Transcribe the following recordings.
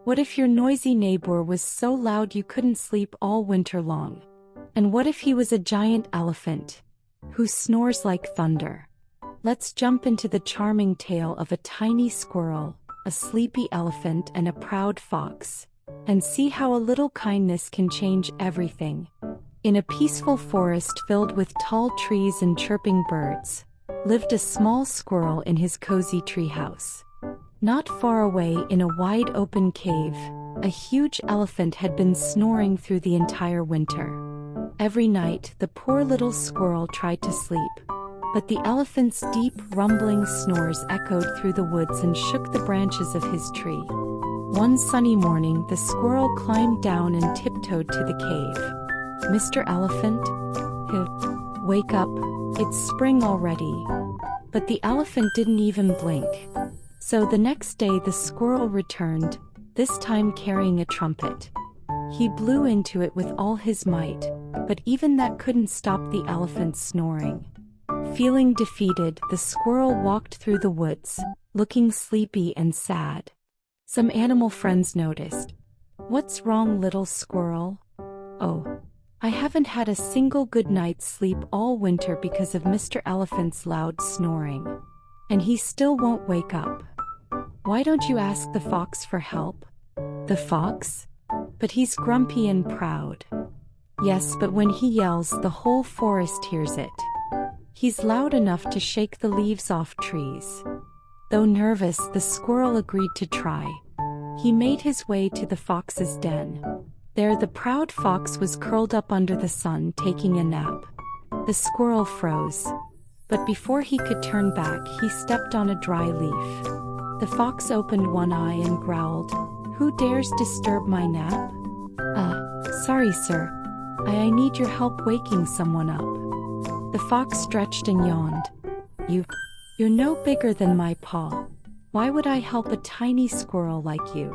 What if your noisy neighbor was so loud you couldn't sleep all winter long? And what if he was a giant elephant who snores like thunder? Let's jump into the charming tale of a tiny squirrel, a sleepy elephant, and a proud fox, and see how a little kindness can change everything. In a peaceful forest filled with tall trees and chirping birds, lived a small squirrel in his cozy treehouse. Not far away in a wide open cave, a huge elephant had been snoring through the entire winter. Every night, the poor little squirrel tried to sleep, but the elephant's deep, rumbling snores echoed through the woods and shook the branches of his tree. One sunny morning, the squirrel climbed down and tiptoed to the cave. "Mr. Elephant? Wake up, it's spring already." But the elephant didn't even blink. So the next day the squirrel returned, this time carrying a trumpet. He blew into it with all his might, but even that couldn't stop the elephant's snoring. Feeling defeated, the squirrel walked through the woods, looking sleepy and sad. Some animal friends noticed. "What's wrong, little squirrel?" "Oh, I haven't had a single good night's sleep all winter because of Mr. Elephant's loud snoring. And he still won't wake up. Why don't you ask the fox for help?" "The fox? But he's grumpy and proud." "Yes, but when he yells, the whole forest hears it. He's loud enough to shake the leaves off trees." Though nervous, the squirrel agreed to try. He made his way to the fox's den. There the proud fox was curled up under the sun taking a nap. The squirrel froze. But before he could turn back, he stepped on a dry leaf. The fox opened one eye and growled, "Who dares disturb my nap?" Sorry, sir. I need your help waking someone up." The fox stretched and yawned. You're no bigger than my paw. Why would I help a tiny squirrel like you?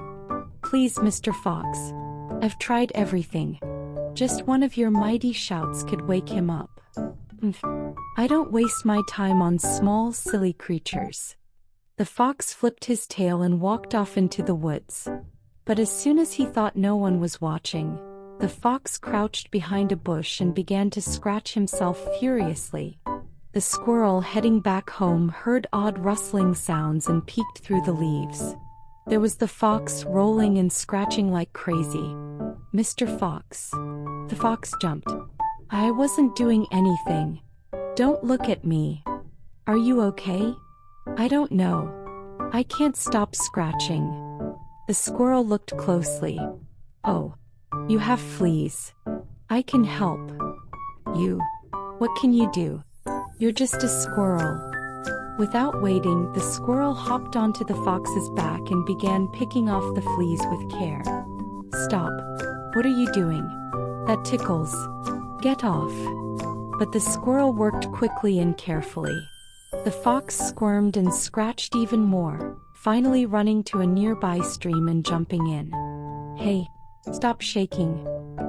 Please, Mr. Fox. I've tried everything. Just one of your mighty shouts could wake him up. I don't waste my time on small, silly creatures." The fox flipped his tail and walked off into the woods. But as soon as he thought no one was watching, the fox crouched behind a bush and began to scratch himself furiously. The squirrel, heading back home, heard odd rustling sounds and peeked through the leaves. There was the fox rolling and scratching like crazy. "Mr. Fox." The fox jumped. "I wasn't doing anything. Don't look at me. Are you okay?" "I don't know. I can't stop scratching." The squirrel looked closely. "Oh, you have fleas. I can help." What can you do? You're just a squirrel." Without waiting, the squirrel hopped onto the fox's back and began picking off the fleas with care. "Stop. What are you doing? That tickles. Get off." But the squirrel worked quickly and carefully. The fox squirmed and scratched even more, finally running to a nearby stream and jumping in. "Hey, stop shaking.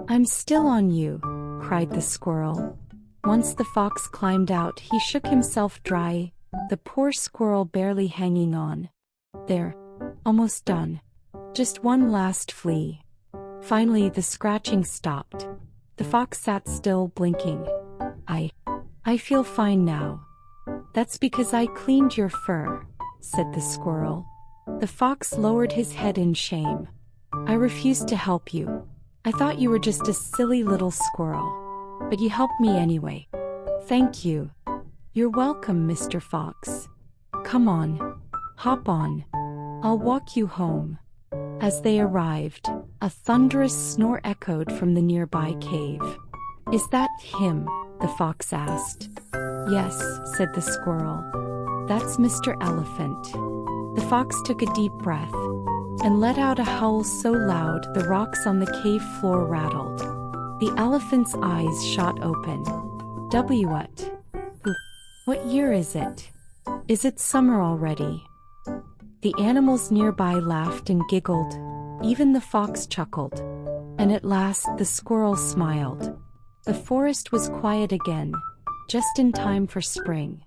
I'm still on you," cried the squirrel. Once the fox climbed out, he shook himself dry, the poor squirrel barely hanging on. "There. Almost done. Just one last flea." Finally, the scratching stopped. The fox sat still, blinking. I feel fine now." "That's because I cleaned your fur," said the squirrel. The fox lowered his head in shame. "I refused to help you. I thought you were just a silly little squirrel. But you helped me anyway." "Thank you." "You're welcome, Mr. Fox. Come on. Hop on. I'll walk you home." As they arrived, a thunderous snore echoed from the nearby cave. "Is that him?" the fox asked. "Yes," said the squirrel. "That's Mr. Elephant." The fox took a deep breath and let out a howl so loud the rocks on the cave floor rattled. The elephant's eyes shot open. What year is it? Is it summer already?" The animals nearby laughed and giggled. Even the fox chuckled. And at last the squirrel smiled. The forest was quiet again, just in time for spring.